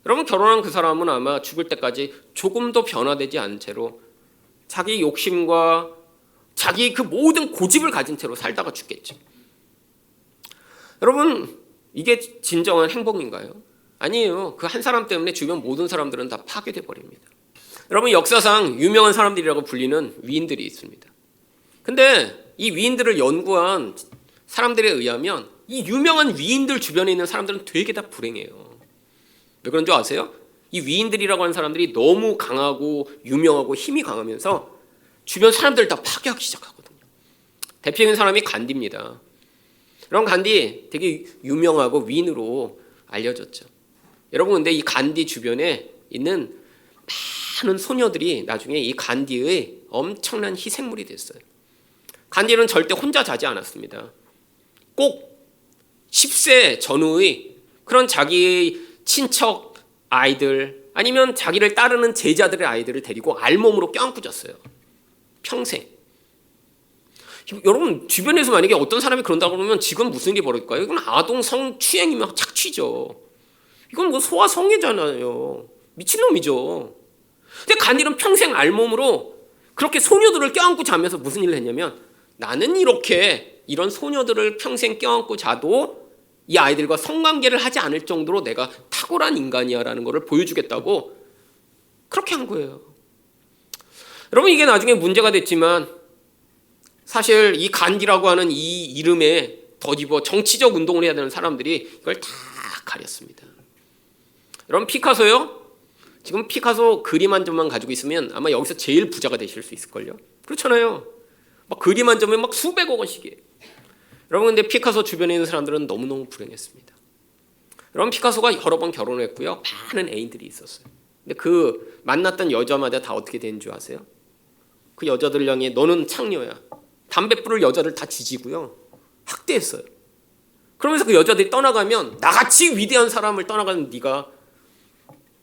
S1: 여러분, 결혼한 그 사람은 아마 죽을 때까지 조금도 변화되지 않은 채로 자기 욕심과 자기 그 모든 고집을 가진 채로 살다가 죽겠죠. 여러분, 이게 진정한 행복인가요? 아니에요. 그 한 사람 때문에 주변 모든 사람들은 다 파괴돼 버립니다. 여러분, 역사상 유명한 사람들이라고 불리는 위인들이 있습니다. 근데 이 위인들을 연구한 사람들에 의하면 이 유명한 위인들 주변에 있는 사람들은 되게 다 불행해요. 왜 그런 줄 아세요? 이 위인들이라고 하는 사람들이 너무 강하고 유명하고 힘이 강하면서 주변 사람들을 다 파괴하기 시작하거든요. 대표적인 사람이 간디입니다. 여러분, 간디 되게 유명하고 위인으로 알려졌죠. 여러분, 근데 이 간디 주변에 있는 많은 소녀들이 나중에 이 간디의 엄청난 희생물이 됐어요. 간디는 절대 혼자 자지 않았습니다. 꼭 10세 전후의 그런 자기의 친척 아이들 아니면 자기를 따르는 제자들의 아이들을 데리고 알몸으로 껴안고 잤어요. 평생. 여러분, 주변에서 만약에 어떤 사람이 그런다고 그러면 지금 무슨 일이 벌어질까요? 이건 아동 성추행이면 착취죠. 이건 뭐 소아 성애잖아요. 미친놈이죠. 근데 간디는 평생 알몸으로 그렇게 소녀들을 껴안고 자면서 무슨 일을 했냐면 나는 이렇게 이런 소녀들을 평생 껴안고 자도 이 아이들과 성관계를 하지 않을 정도로 내가 탁월한 인간이야라는 것을 보여주겠다고 그렇게 한 거예요. 여러분, 이게 나중에 문제가 됐지만 사실 이 간디라고 하는 이 이름에 덧입어 정치적 운동을 해야 되는 사람들이 이걸 다 가렸습니다. 여러분, 피카소요? 지금 피카소 그림 한 점만 가지고 있으면 아마 여기서 제일 부자가 되실 수 있을걸요? 그렇잖아요. 막 그림 한 점에 막 수백억 원씩이에요. 여러분, 근데 피카소 주변에 있는 사람들은 너무너무 불행했습니다. 여러분, 피카소가 여러 번 결혼했고요. 많은 애인들이 있었어요. 근데 그 만났던 여자마다 다 어떻게 되는 줄 아세요? 그 여자들 향해 너는 창녀야. 담배 불을 여자를 다 지지고요. 학대했어요. 그러면서 그 여자들이 떠나가면 나같이 위대한 사람을 떠나가는 네가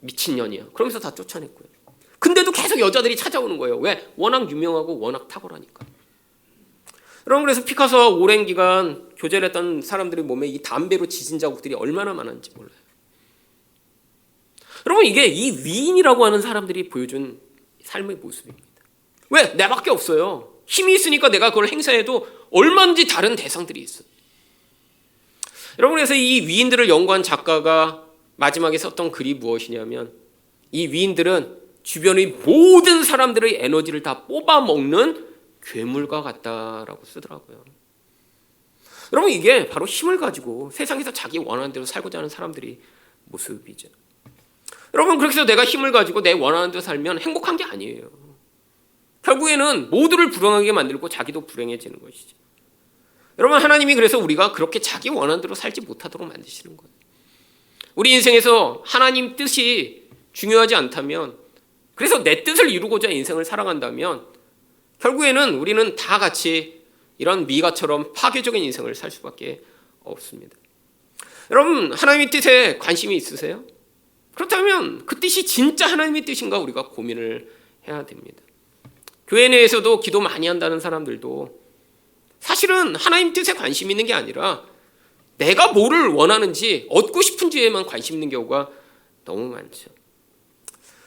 S1: 미친년이야. 그러면서 다 쫓아냈고요. 근데도 계속 여자들이 찾아오는 거예요. 왜? 워낙 유명하고 워낙 탁월하니까. 여러분, 그래서 피카소와 오랜 기간 교제를 했던 사람들의 몸에 이 담배로 지진 자국들이 얼마나 많은지 몰라요. 여러분, 이게 이 위인이라고 하는 사람들이 보여준 삶의 모습입니다. 왜? 내밖에 없어요. 힘이 있으니까 내가 그걸 행사해도 얼마든지 다른 대상들이 있어요. 여러분, 그래서 이 위인들을 연구한 작가가 마지막에 썼던 글이 무엇이냐면, 이 위인들은 주변의 모든 사람들의 에너지를 다 뽑아먹는 괴물과 같다라고 쓰더라고요. 여러분, 이게 바로 힘을 가지고 세상에서 자기 원하는 대로 살고자 하는 사람들이 모습이죠. 여러분, 그렇게 해서 내가 힘을 가지고 내 원하는 대로 살면 행복한 게 아니에요. 결국에는 모두를 불행하게 만들고 자기도 불행해지는 것이죠. 여러분, 하나님이 그래서 우리가 그렇게 자기 원하는 대로 살지 못하도록 만드시는 거예요. 우리 인생에서 하나님 뜻이 중요하지 않다면, 그래서 내 뜻을 이루고자 인생을 살아간다면 결국에는 우리는 다 같이 이런 미가처럼 파괴적인 인생을 살 수밖에 없습니다. 여러분, 하나님의 뜻에 관심이 있으세요? 그렇다면 그 뜻이 진짜 하나님의 뜻인가 우리가 고민을 해야 됩니다. 교회 내에서도 기도 많이 한다는 사람들도 사실은 하나님 뜻에 관심 있는 게 아니라 내가 뭐를 원하는지 얻고 싶은지에만 관심 있는 경우가 너무 많죠.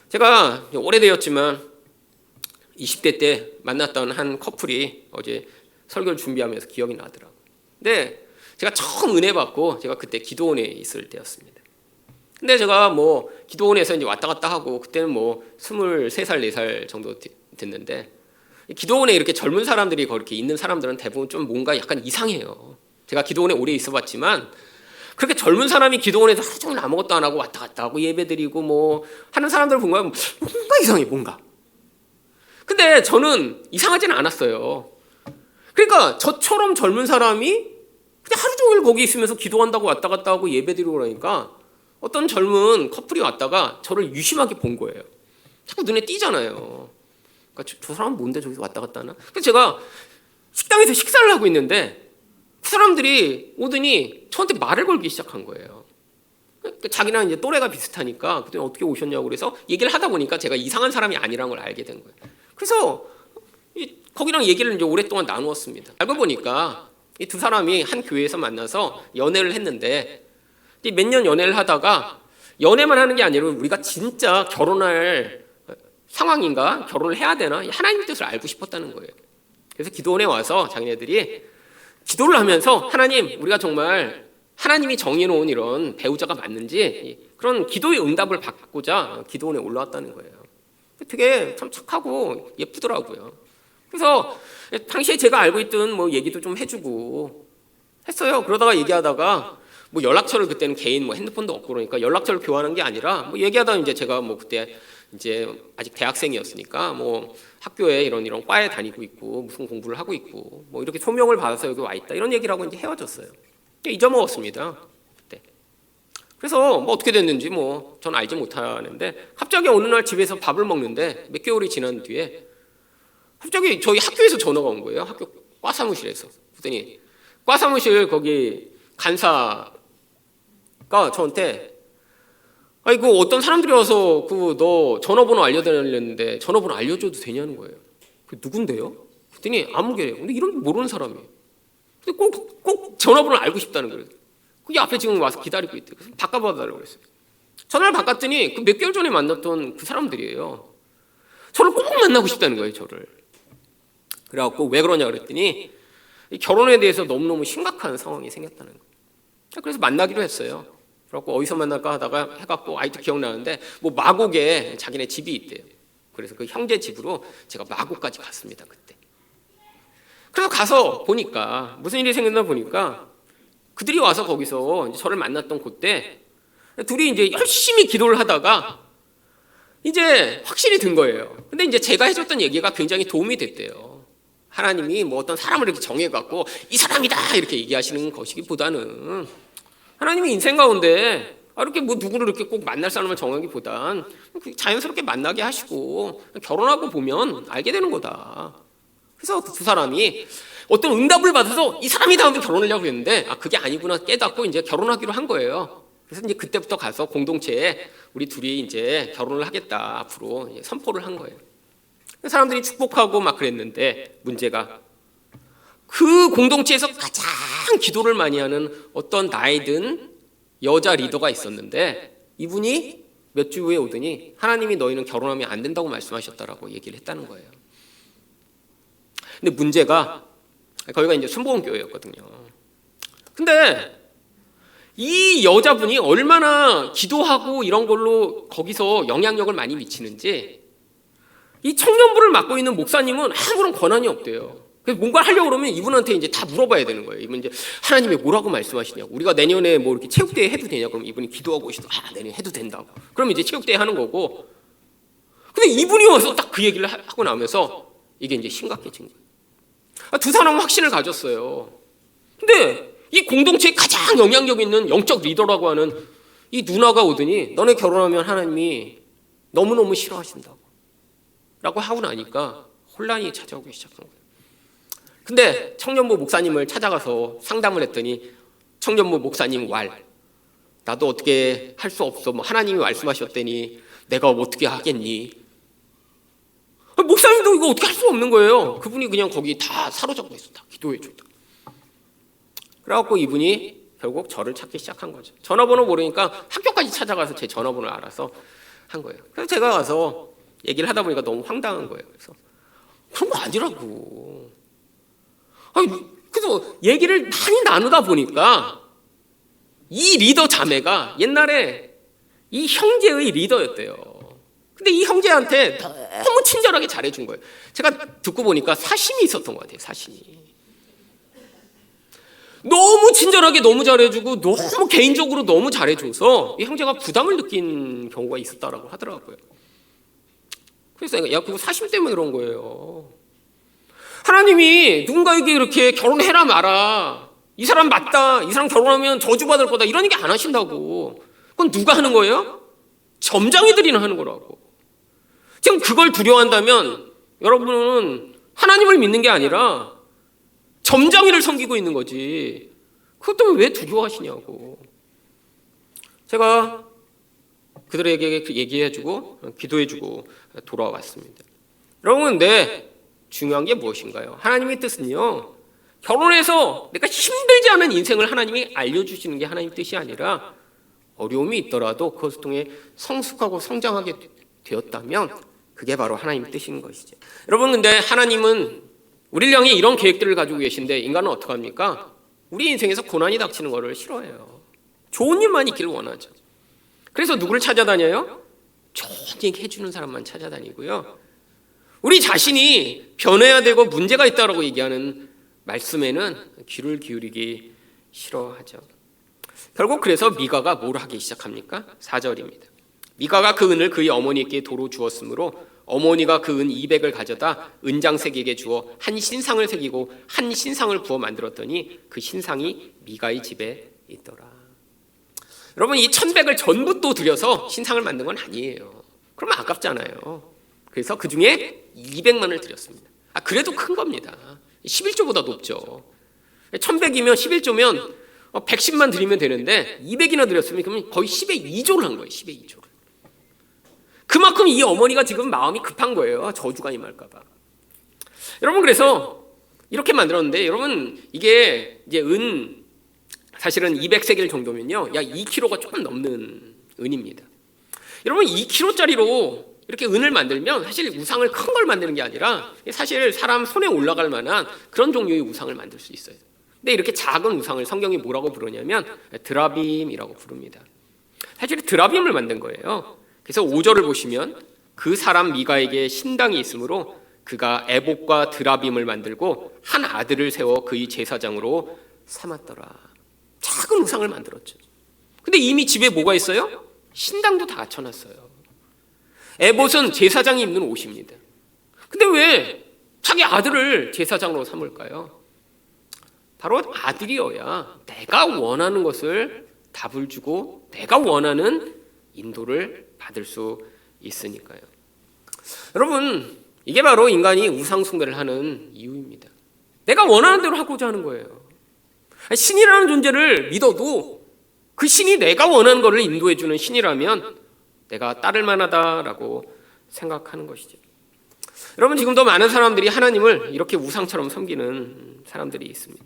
S1: 제가 오래되었지만 20대 때 만났던 한 커플이 어제 설교를 준비하면서 기억이 나더라고요. 근데 제가 처음 은혜 받고 제가 그때 기도원에 있을 때였습니다. 근데 제가 뭐 기도원에서 이제 왔다 갔다 하고 그때는 뭐 23살, 4살 정도 됐는데 기도원에 이렇게 젊은 사람들이 그렇게 있는 사람들은 대부분 좀 뭔가 약간 이상해요. 제가 기도원에 오래 있어봤지만 그렇게 젊은 사람이 기도원에서 하루 종일 아무것도 안 하고 왔다 갔다 하고 예배드리고 뭐 하는 사람들을 본 거야. 뭔가 이상해, 뭔가. 근데 저는 이상하지는 않았어요. 그러니까 저처럼 젊은 사람이 그냥 하루 종일 거기 있으면서 기도한다고 왔다 갔다 하고 예배드리고 그러니까 어떤 젊은 커플이 왔다가 저를 유심하게 본 거예요. 자꾸 눈에 띄잖아요. 그러니까 저 사람은 뭔데 저기서 왔다 갔다 하나? 그래서 제가 식당에서 식사를 하고 있는데 그 사람들이 오더니 저한테 말을 걸기 시작한 거예요. 그러니까 자기랑 이제 또래가 비슷하니까 그때 어떻게 오셨냐고 그래서 얘기를 하다 보니까 제가 이상한 사람이 아니라는 걸 알게 된 거예요. 그래서 거기랑 얘기를 이제 오랫동안 나누었습니다. 알고 보니까 이 두 사람이 한 교회에서 만나서 연애를 했는데 몇 년 연애를 하다가 연애만 하는 게 아니라 우리가 진짜 결혼할 상황인가? 결혼을 해야 되나? 하나님 뜻을 알고 싶었다는 거예요. 그래서 기도원에 와서 자기네들이 기도를 하면서 하나님, 우리가 정말 하나님이 정해놓은 이런 배우자가 맞는지 그런 기도의 응답을 받고자 기도원에 올라왔다는 거예요. 되게 참 착하고 예쁘더라고요. 그래서 당시에 제가 알고 있던 뭐 얘기도 좀 해주고 했어요. 그러다가 얘기하다가 뭐 연락처를 그때는 개인 뭐 핸드폰도 없고 그러니까 연락처를 교환한 게 아니라 뭐 얘기하다 이제 제가 뭐 그때 이제 아직 대학생이었으니까 뭐 학교에 이런 과에 다니고 있고 무슨 공부를 하고 있고 뭐 이렇게 소명을 받아서 여기 와 있다 이런 얘기를 하고 이제 헤어졌어요. 잊어먹었습니다. 그때. 그래서 뭐 어떻게 됐는지 뭐 전 알지 못하는데 갑자기 어느 날 집에서 밥을 먹는데 몇 개월이 지난 뒤에 갑자기 저희 학교에서 전화가 온 거예요. 학교 과 사무실에서. 그랬더니 과 사무실 거기 간사가 저한테 아니 그 어떤 사람들이 와서 그 너 전화번호 알려달랬는데 전화번호 알려줘도 되냐는 거예요. 그 누군데요? 그랬더니 아무개래요. 근데 이런 거 모르는 사람이에요. 근데 꼭 전화번호를 알고 싶다는 거예요. 그게 앞에 지금 와서 기다리고 있대요. 그래서 바꿔봐달라고 그랬어요. 전화를 바꿨더니 그 몇 개월 전에 만났던 그 사람들이에요. 저를 꼭 만나고 싶다는 거예요, 저를. 그래갖고 왜 그러냐 그랬더니 결혼에 대해서 너무너무 심각한 상황이 생겼다는 거예요. 그래서 만나기로 했어요. 그래갖고 어디서 만날까 하다가 해갖고 아직도 기억나는데 뭐 마곡에 자기네 집이 있대요. 그래서 그 형제 집으로 제가 마곡까지 갔습니다, 그때. 그래서 가서 보니까 무슨 일이 생겼나 보니까 그들이 와서 거기서 이제 저를 만났던 그때 둘이 이제 열심히 기도를 하다가 이제 확신이 든 거예요. 근데 이제 제가 해줬던 얘기가 굉장히 도움이 됐대요. 하나님이 뭐 어떤 사람을 이렇게 정해갖고 이 사람이다 이렇게 얘기하시는 것이기보다는 하나님이 인생 가운데 이렇게 뭐 누구를 이렇게 꼭 만날 사람을 정하기보단 자연스럽게 만나게 하시고 결혼하고 보면 알게 되는 거다. 그래서 두 사람이 어떤 응답을 받아서 이 사람이다 하면 결혼하려고 했는데 그게 아니구나 깨닫고 이제 결혼하기로 한 거예요. 그래서 이제 그때부터 가서 공동체에 우리 둘이 이제 결혼을 하겠다 앞으로 선포를 한 거예요. 사람들이 축복하고 막 그랬는데 문제가 그 공동체에서 가장 기도를 많이 하는 어떤 나이 든 여자 리더가 있었는데 이분이 몇 주 후에 오더니 하나님이 너희는 결혼하면 안 된다고 말씀하셨다라고 얘기를 했다는 거예요. 근데 문제가 거기가 이제 순복음교회였거든요. 근데 이 여자분이 얼마나 기도하고 이런 걸로 거기서 영향력을 많이 미치는지 이 청년부를 맡고 있는 목사님은 아무런 권한이 없대요. 그래서 뭔가 하려고 그러면 이분한테 이제 다 물어봐야 되는 거예요. 이분 이제 하나님이 뭐라고 말씀하시냐고. 우리가 내년에 뭐 이렇게 체육대회 해도 되냐? 그럼 이분이 기도하고 오시도 내년에 해도 된다고. 그럼 이제 체육대회 하는 거고. 근데 이분이 와서 딱 그 얘기를 하고 나면서 이게 이제 심각해진 거예요. 두 사람은 확신을 가졌어요. 근데 이 공동체에 가장 영향력 있는 영적 리더라고 하는 이 누나가 오더니 너네 결혼하면 하나님이 너무너무 싫어하신다고 라고 하고 나니까 혼란이 찾아오기 시작한 거예요. 근데 청년부 목사님을 찾아가서 상담을 했더니 청년부 목사님 나도 어떻게 할 수 없어. 뭐 하나님이 말씀하셨더니 내가 어떻게 하겠니? 목사님도 이거 어떻게 할 수 없는 거예요. 그분이 그냥 거기 다 사로잡고 있어. 다 기도해 줬다. 그래갖고 이분이 결국 저를 찾기 시작한 거죠. 전화번호 모르니까 학교까지 찾아가서 제 전화번호를 알아서 한 거예요. 그래서 제가 가서 얘기를 하다 보니까 너무 황당한 거예요. 그래서 그런 거 아니라고. 그래서 얘기를 많이 나누다 보니까 이 리더 자매가 옛날에 이 형제의 리더였대요. 근데 이 형제한테 너무 친절하게 잘해준 거예요. 제가 듣고 보니까 사심이 있었던 것 같아요. 사심이. 너무 친절하게 너무 잘해주고 너무 개인적으로 너무 잘해줘서 이 형제가 부담을 느낀 경우가 있었다라고 하더라고요. 그래서 그거 사심 때문에 그런 거예요. 하나님이 누군가에게 이렇게 결혼해라 마라, 이 사람 맞다, 이 사람 결혼하면 저주받을 거다 이런 얘기 안 하신다고. 그건 누가 하는 거예요? 점장이들이나 하는 거라고. 지금 그걸 두려워한다면 여러분은 하나님을 믿는 게 아니라 점장이를 섬기고 있는 거지. 그것 때문에 왜 두려워하시냐고. 제가 그들에게 얘기해주고 기도해주고 돌아왔습니다. 여러분, 근데 중요한 게 무엇인가요? 하나님의 뜻은요, 결혼해서 내가 힘들지 않은 인생을 하나님이 알려주시는 게 하나님의 뜻이 아니라 어려움이 있더라도 그것을 통해 성숙하고 성장하게 되었다면 그게 바로 하나님의 뜻인 것이죠. 여러분, 근데 하나님은 우리를 향해 이런 계획들을 가지고 계신데 인간은 어떻게 합니까? 우리 인생에서 고난이 닥치는 것을 싫어해요. 좋은 일만 있기를 원하죠. 그래서 누구를 찾아다녀요? 좋은 얘기 해주는 사람만 찾아다니고요. 우리 자신이 변해야 되고 문제가 있다고 얘기하는 말씀에는 귀를 기울이기 싫어하죠. 결국 그래서 미가가 뭘 하기 시작합니까? 4절입니다. 미가가 그 은을 그의 어머니께 도로 주었으므로 어머니가 그 은 200을 가져다 은장색에게 주어 한 신상을 새기고 한 신상을 부어 만들었더니 그 신상이 미가의 집에 있더라. 여러분, 이 1100을 전부 또 들여서 신상을 만든 건 아니에요. 그러면 아깝잖아요. 그래서 그 중에 200만을 드렸습니다. 그래도 큰 겁니다. 11조보다 높죠. 1100이면 11조면 110만 드리면 되는데 200이나 드렸으면 그러면 거의 10의 2조를 한 거예요. 10의 2조를. 그만큼 이 어머니가 지금 마음이 급한 거예요. 저주가 임할까 봐. 여러분, 그래서 이렇게 만들었는데, 여러분, 이게 이제 사실은 200세겔 정도면요, 약 2kg가 조금 넘는 은입니다. 여러분, 2kg짜리로 이렇게 은을 만들면 사실 우상을 큰 걸 만드는 게 아니라 사실 사람 손에 올라갈 만한 그런 종류의 우상을 만들 수 있어요. 근데 이렇게 작은 우상을 성경이 뭐라고 부르냐면 드라빔이라고 부릅니다. 사실 드라빔을 만든 거예요. 그래서 5절을 보시면 그 사람 미가에게 신당이 있으므로 그가 에봇과 드라빔을 만들고 한 아들을 세워 그의 제사장으로 삼았더라. 작은 우상을 만들었죠. 근데 이미 집에 뭐가 있어요? 신당도 다 갖춰놨어요. 에봇은 제사장이 입는 옷입니다. 근데 왜 자기 아들을 제사장으로 삼을까요? 바로 아들이어야 내가 원하는 것을 답을 주고 내가 원하는 인도를 받을 수 있으니까요. 여러분, 이게 바로 인간이 우상 숭배를 하는 이유입니다. 내가 원하는 대로 하고자 하는 거예요. 신이라는 존재를 믿어도 그 신이 내가 원하는 것을 인도해 주는 신이라면 내가 따를 만하다라고 생각하는 것이죠. 여러분, 지금도 많은 사람들이 하나님을 이렇게 우상처럼 섬기는 사람들이 있습니다.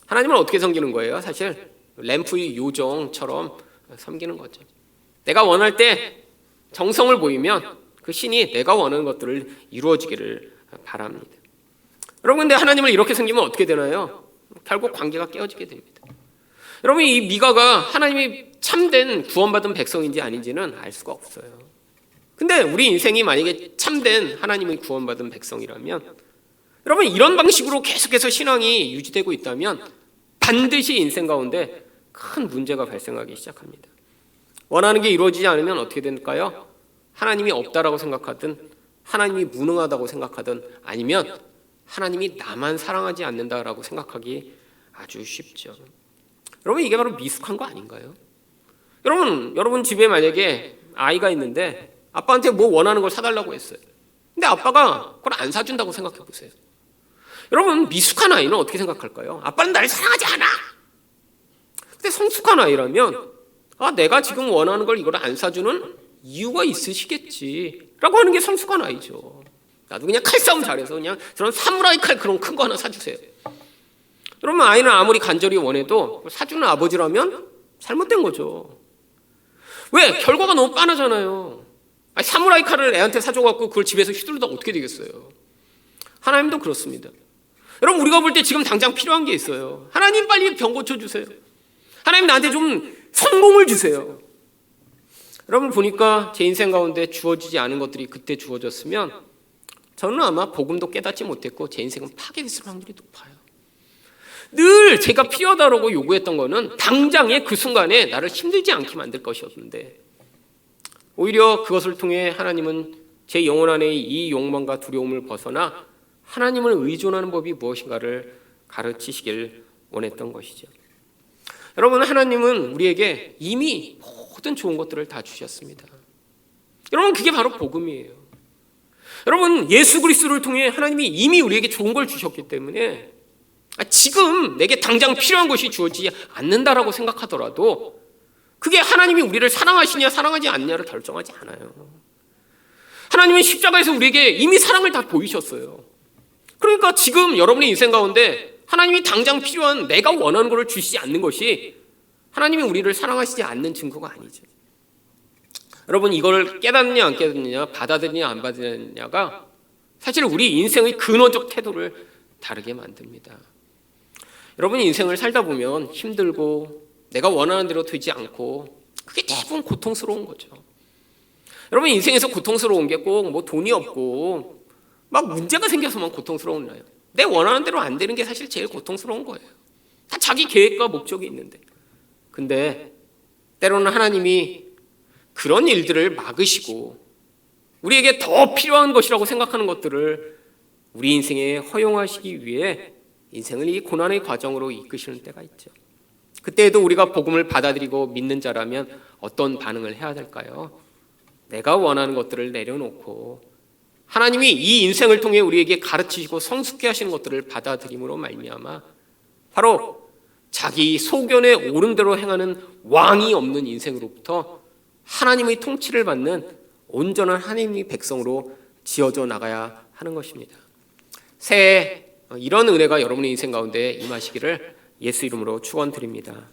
S1: 하나님을 어떻게 섬기는 거예요? 사실 램프의 요정처럼 섬기는 거죠. 내가 원할 때 정성을 보이면 그 신이 내가 원하는 것들을 이루어지기를 바랍니다. 여러분, 근데 하나님을 이렇게 섬기면 어떻게 되나요? 결국 관계가 깨어지게 됩니다. 여러분, 이 미가가 하나님이 참된 구원받은 백성인지 아닌지는 알 수가 없어요. 근데 우리 인생이 만약에 참된 하나님의 구원받은 백성이라면, 여러분, 이런 방식으로 계속해서 신앙이 유지되고 있다면 반드시 인생 가운데 큰 문제가 발생하기 시작합니다. 원하는 게 이루어지지 않으면 어떻게 될까요? 하나님이 없다라고 생각하든 하나님이 무능하다고 생각하든 아니면 하나님이 나만 사랑하지 않는다라고 생각하기 아주 쉽죠. 여러분, 이게 바로 미숙한 거 아닌가요? 여러분 집에 만약에 아이가 있는데 아빠한테 뭐 원하는 걸 사달라고 했어요. 근데 아빠가 그걸 안 사준다고 생각해 보세요. 여러분, 미숙한 아이는 어떻게 생각할까요? 아빠는 나를 사랑하지 않아. 근데 성숙한 아이라면 내가 지금 원하는 걸 이걸 안 사주는 이유가 있으시겠지라고 하는 게 성숙한 아이죠. 나도 그냥 칼싸움 잘해서 그냥 저런 사무라이 칼 그런 큰 거 하나 사주세요. 여러분, 아이는 아무리 간절히 원해도 사주는 아버지라면 잘못된 거죠. 왜? 결과가 너무 빤하잖아요. 사무라이 칼을 애한테 사줘갖고 그걸 집에서 휘둘러다 어떻게 되겠어요? 하나님도 그렇습니다. 여러분, 우리가 볼 때 지금 당장 필요한 게 있어요. 하나님, 빨리 병 고쳐주세요. 하나님, 나한테 좀 성공을 주세요. 여러분, 보니까 제 인생 가운데 주어지지 않은 것들이 그때 주어졌으면 저는 아마 복음도 깨닫지 못했고 제 인생은 파괴됐을 확률이 높아요. 늘 제가 필요하다고 요구했던 거는 당장의 그 순간에 나를 힘들지 않게 만들 것이었는데, 오히려 그것을 통해 하나님은 제 영혼 안에 이 욕망과 두려움을 벗어나 하나님을 의존하는 법이 무엇인가를 가르치시길 원했던 것이죠. 여러분, 하나님은 우리에게 이미 모든 좋은 것들을 다 주셨습니다. 여러분, 그게 바로 복음이에요. 여러분, 예수 그리스도를 통해 하나님이 이미 우리에게 좋은 걸 주셨기 때문에 지금 내게 당장 필요한 것이 주어지지 않는다라고 생각하더라도 그게 하나님이 우리를 사랑하시냐 사랑하지 않냐를 결정하지 않아요. 하나님은 십자가에서 우리에게 이미 사랑을 다 보이셨어요. 그러니까 지금 여러분의 인생 가운데 하나님이 당장 필요한 내가 원하는 것을 주시지 않는 것이 하나님이 우리를 사랑하시지 않는 증거가 아니죠. 여러분, 이걸 깨닫느냐 안 깨닫느냐, 받아들이냐 안 받아들이냐가 사실 우리 인생의 근원적 태도를 다르게 만듭니다. 여러분이 인생을 살다 보면 힘들고 내가 원하는 대로 되지 않고 그게 대부분 고통스러운 거죠. 여러분, 인생에서 고통스러운 게 꼭 뭐 돈이 없고 막 문제가 생겨서만 고통스러운 거예요. 내 원하는 대로 안 되는 게 사실 제일 고통스러운 거예요. 다 자기 계획과 목적이 있는데. 근데 때로는 하나님이 그런 일들을 막으시고 우리에게 더 필요한 것이라고 생각하는 것들을 우리 인생에 허용하시기 위해 인생을 이 고난의 과정으로 이끄시는 때가 있죠. 그때에도 우리가 복음을 받아들이고 믿는 자라면 어떤 반응을 해야 될까요? 내가 원하는 것들을 내려놓고 하나님이 이 인생을 통해 우리에게 가르치시고 성숙케 하시는 것들을 받아들임으로 말미암아 바로 자기 소견에 옳은 대로 행하는 왕이 없는 인생으로부터 하나님의 통치를 받는 온전한 하나님의 백성으로 지어져 나가야 하는 것입니다. 새해 이런 은혜가 여러분의 인생 가운데 임하시기를 예수 이름으로 축원드립니다.